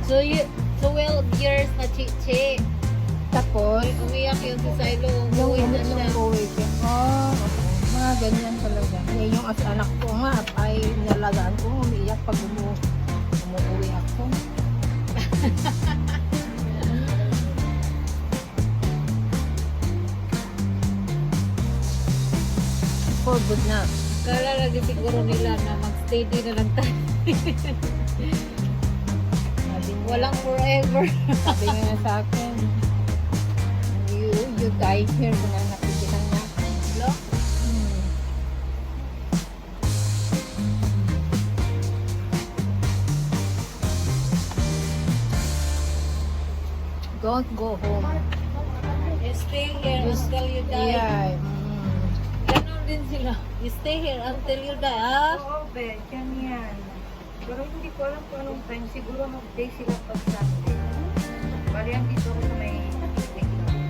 So, 12 years na chichi. Tapos, Umiyak yun si Silo. yung Umuwi na siya. umuwi siya. Oh, mga ganyan talaga. Yan yung as anak ko nga, ay nalagaan ko, umiiyak pag umuwi ako. For good na. Kala lagi siguro nila na mag-steady na lang tayo. Sabi niya, Walang forever. sabi niya sa akin, you die here, kung nakikitan niya ako. Hello? Hmm. Don't go home. You stay here Just- until you die. Yeah. Ganon din sila. You stay here until you die. Ah? Oo, be, yan. Pero hindi ko alam kung anong time. Siguro mag-day sila pag Sunday. Bali, ang dito ako sa may meeting lang.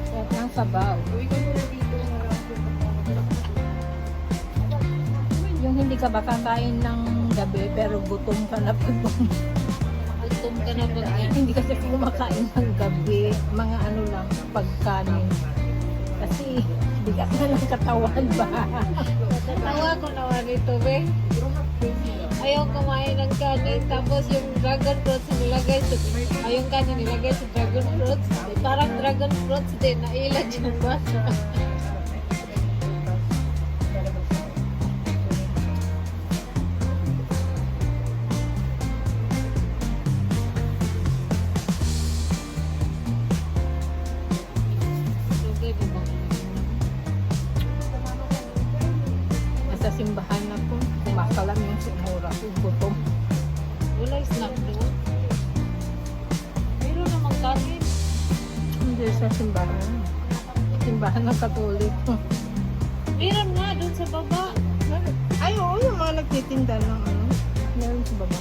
Sarap ng sabaw. Uwi ko muna dito na lang po. Yung hindi ka ba kakain ng gabi pero gutom ka na pag Gutom ka na pag hindi kasi kumakain ng gabi, mga ano lang, pagkanin. Kasi bigat na ng katawan ba? Tawa ko naman ito, be. Ayaw kumain ng kanin, tapos yung dragon fruits nilagay sa... Ayong kanin nilagay sa dragon fruits. Parang dragon fruits din, nailag yung bata. Okay, di ba? Nasa simbahan ako, kumakalam yung simura ko, gutom. Wala snack doon. Meron namang kanin. Hindi sa simbahan. Simbahan ng Katolik. Meron nga doon sa baba. Ay, oo, yung mga nagtitinda ng ano, meron sa baba.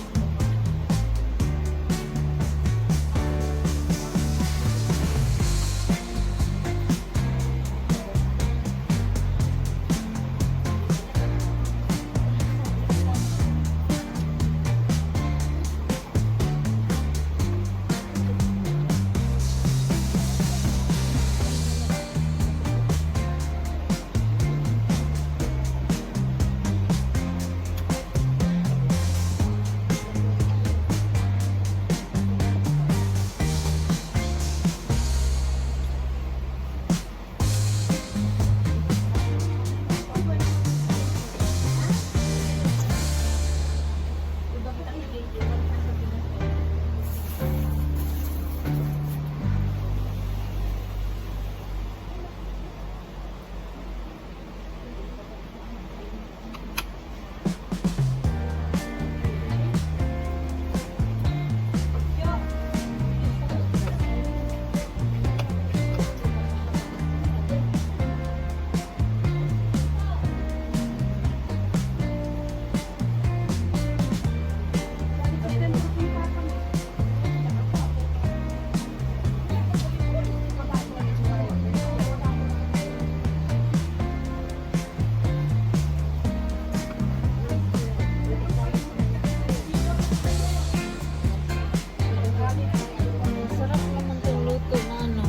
Sarap naman itong luto na ano.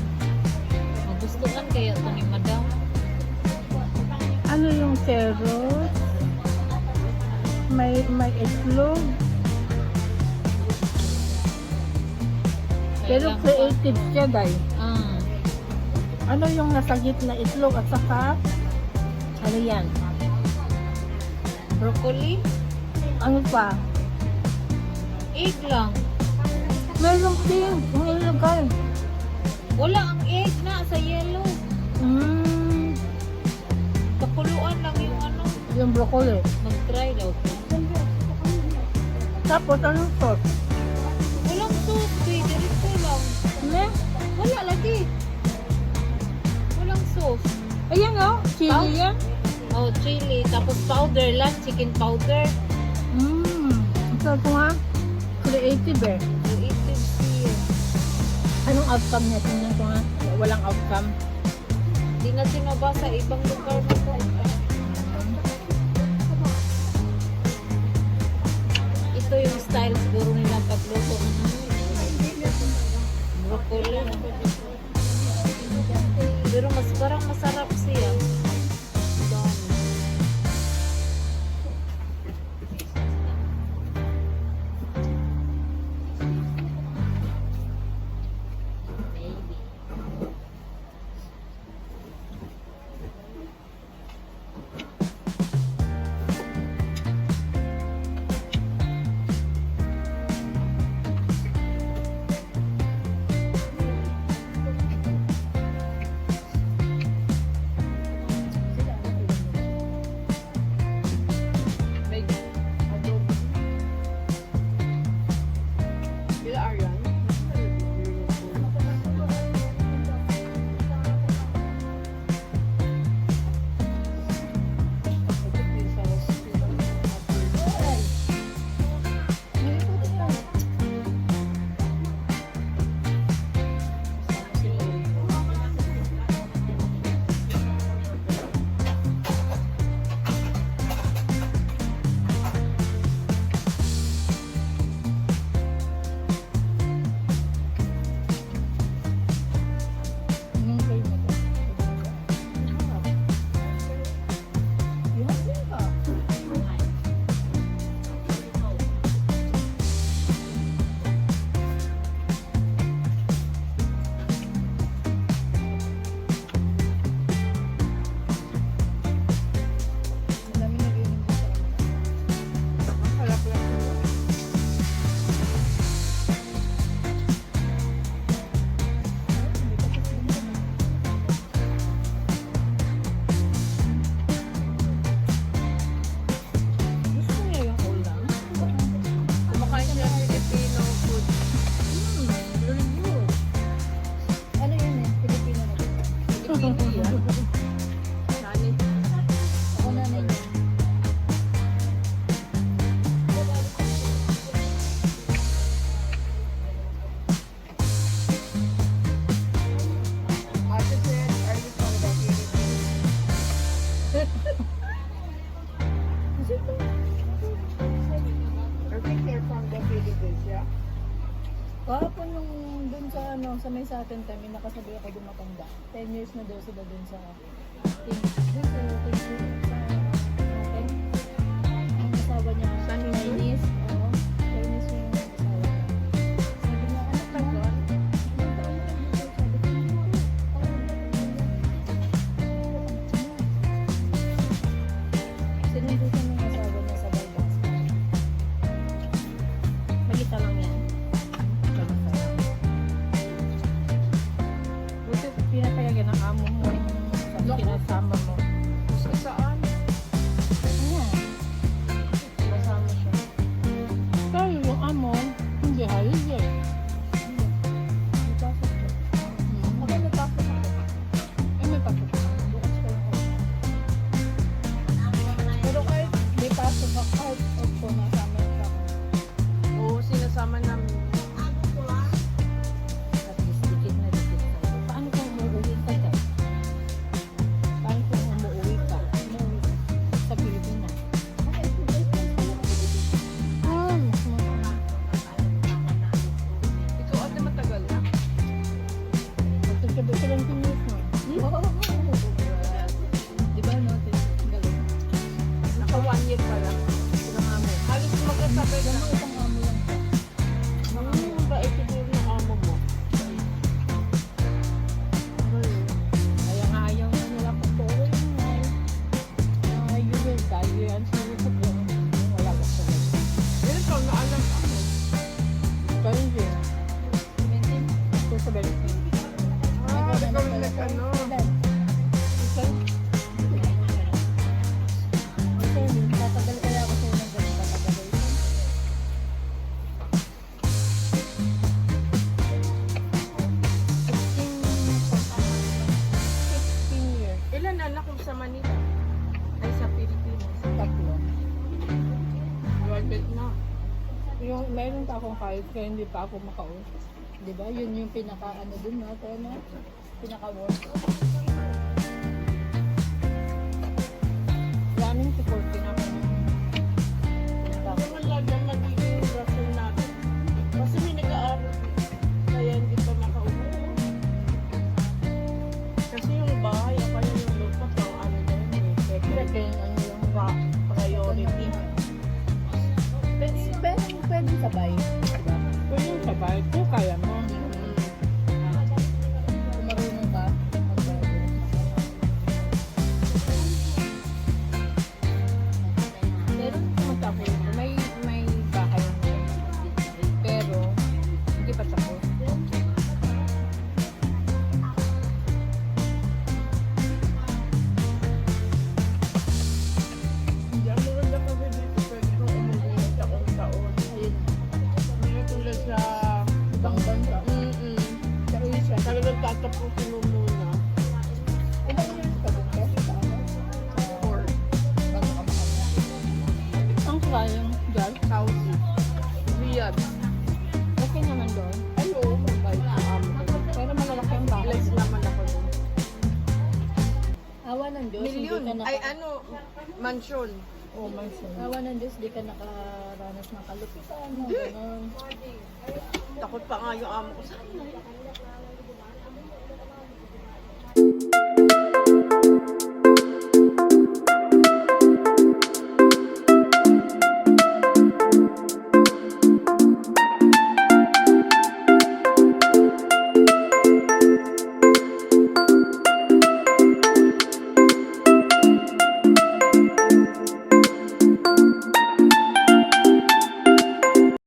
Magustuhan kaya ito ni Madam. Ano yung carrot? May itlog. Pero Kailang creative siya, guys. Ah, Ano yung nasa gitna itlog at saka ano yan? broccoli. Ano pa? Egg lang. Meron din. Ang ilagay. Wala ang egg na sa yellow. Pakuluan lang yung ano. Yung broccoli. Mag-try daw ko. Tapos anong sauce? Walang sauce, babe. Dirito lang. Ne? Wala lagi. Walang sauce. Ayan o. Chili yan. Oh, chili. Tapos powder lang. Chicken powder. Ito nga. Creative eh. Creative siya. Anong outcome niya? Tingnan ko nga. Walang outcome. Di na sinabasa ibang lugar na po. Ito yung luto. Broccoli. Pero mas parang masarap siya. Dami. Anong flavor mo? Yung din ka. Madami na rin yung Harap lang. gusto niya yung ulam. Kumakain siya ng Filipino food. Very good. Ano yun eh? Pilipino na ba? Filipino yan. Nani? Ako na na yun. Ate said, are you from the Philippines? I think they're from the Philippines, yeah? Kahapon nung dun sa ano, sa may sa atin kami, nakasabay ako dun matanda. 10 years na daw sila dun sa team. Dun sa team sa atin. Ang asawa niya, Sa Chinese? Chinese. Oo, Chinese yung asawa niya. Sabi niya, ano ka ba? Ilang taon na dito? Sabi ko, sinubukan ng asawa niya sa Baybas. Balita lang yan. Buti pinapayagan ng amo mo sa kinasama mo. Sa saan? Ayan. Masama siya. Pero yung amo, hindi holiday. May pasok siya. Ako may pasok ako. Ay, may pasok ako. Bukas ko lang ako. Pero kahit may pasok ako, kahit ako nasama ka. Oo, sinasama namin. At least dikit na dikit sa'yo. Paano kung umuwi ka dyan? Paano kung umuwi ka? Umuwi ka sa Pilipinas? Ikaw ate matagal na. Magsasabi ko lang tinis mo. Di ba no? Galing. Naka 1 year pa lang. Ilang amo. Halos magkasabay na. Ganun isang amo lang. Bait ito yung amo mo. Kaya nga ayaw na nila pagturo yun nga. Yun yung dahil yan sa YouTube yun. Wala ka sa ganun. Pero ikaw na alam ano. Ganun din. Ito sa Belize. Ah, ikaw yung nag-ano. Tatagal kaya ako sa'yo ng ganun katagal. 16 years. Ilan anak mo sa Manila? Ay sa Pilipinas. Tatlo. Graduate na. Yung meron pa akong kahit kaya hindi pa ako makauwi. Di ba? Yun yung pinaka ano dun no? Kaya na pinaka work. Daming supporting ako. Pinaka Wala na magiging rason natin. Kasi pwedeng sabay. Diba? Kung yung sabay ko, kaya mo. Kung marunong ka, magbago. Pero tumatapos ito. May bahay na. Pero, hindi pa tapos. Hindi ang maganda kasi dito, pwede kong umuwi taon-taon. Ayun. Hindi tulad sa Ibang bansa. Sa Asia. talagang tatapusin mo muna. Ilang years ka dun, Bes? Sa ano? Or Bago ka makapag. Ang sayang, Jar. Saudi. Riyadh. Okay naman doon. Ano, mabait sa amin. Pero malalaki ang bahay. Bless naman ako doon. Awa ng Diyos, Milyon. hindi ka Ay, ano, mansion. Oh, awa ng Diyos, di ka nakaranas ng kalupitan, no? Ganon. Takot pa nga yung amo ko. Saan na?